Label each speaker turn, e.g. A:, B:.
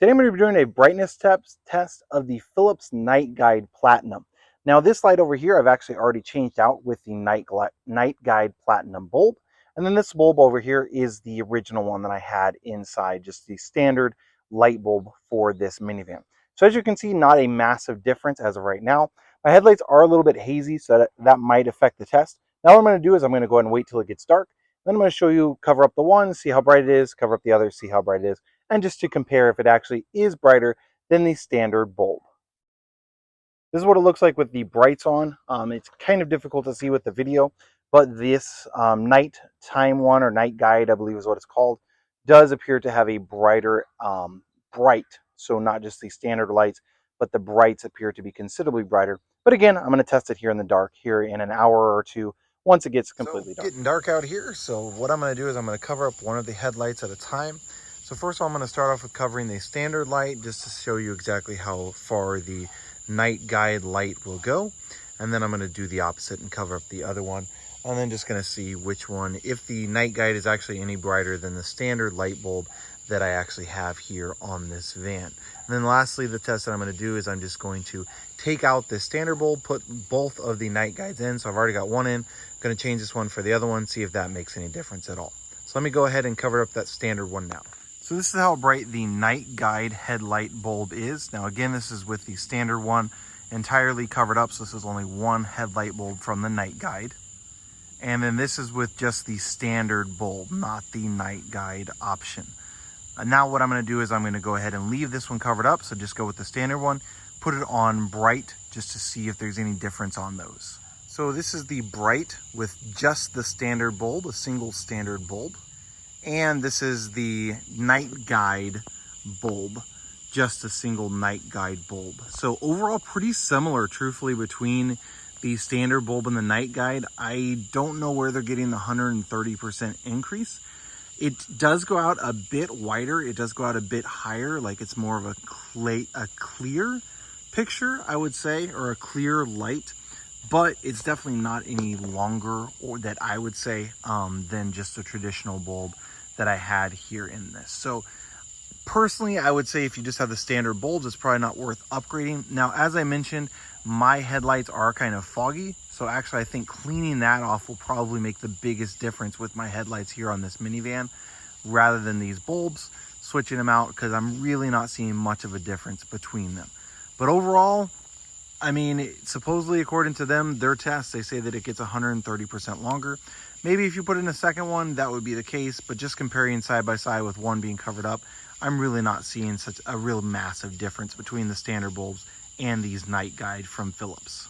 A: Today I'm going to be doing a brightness test of the Phillips NightGuide Platinum. Now this light over here I've actually already changed out with the NightGuide Platinum bulb. And then this bulb over here is the original one that I had inside, just the standard light bulb for this minivan. So as you can see, not a massive difference as of right now. My headlights are a little bit hazy, so that might affect the test. Now what I'm going to do is I'm going to go ahead and wait till it gets dark. Then I'm going to show you, cover up the one, see how bright it is, cover up the other, see how bright it is, and just to compare if it actually is brighter than the standard bulb. This is what it looks like with the brights on. It's kind of difficult to see with the video, but this nighttime one, or night guide, I believe is what it's called, does appear to have a brighter bright. So not just the standard lights, but the brights appear to be considerably brighter. But again, I'm going to test it here in the dark here in an hour or two once it gets completely dark.
B: It's getting dark out here, so what I'm going to do is I'm going to cover up one of the headlights at a time. So first of all, I'm going to start off with covering the standard light just to show you exactly how far the night guide light will go. And then I'm going to do the opposite and cover up the other one. And then just going to see which one, if the night guide is actually any brighter than the standard light bulb that I actually have here on this van. And then lastly, the test that I'm going to do is I'm just going to take out the standard bulb, put both of the night guides in. So I've already got one in. I'm going to change this one for the other one, see if that makes any difference at all. So let me go ahead and cover up that standard one now. So this is how bright the night guide headlight bulb is. Now again, this is with the standard one entirely covered up. So this is only one headlight bulb from the night guide. And then this is with just the standard bulb, not the night guide option. Now what I'm going to do is I'm going to go ahead and leave this one covered up. So just go with the standard one, put it on bright just to see if there's any difference on those. So this is the bright with just the standard bulb, a single standard bulb. And this is the night guide bulb, just a single night guide bulb. So overall pretty similar, truthfully, between the standard bulb and the night guide. I don't know where they're getting the 130% increase. It does go out a bit wider. It does go out a bit higher, like it's more of a clear picture, I would say, or a clear light. But it's definitely not any longer, or that I would say, than just a traditional bulb that I had here in this. So personally, I would say if you just have the standard bulbs, it's probably not worth upgrading. Now, as I mentioned, my headlights are kind of foggy. So actually, I think cleaning that off will probably make the biggest difference with my headlights here on this minivan, rather than these bulbs, switching them out, because I'm really not seeing much of a difference between them. But overall, I mean, supposedly according to them, their tests, they say that it gets 130% longer. Maybe if you put in a second one, that would be the case. But just comparing side by side with one being covered up, I'm really not seeing such a real massive difference between the standard bulbs and these night guide from Phillips.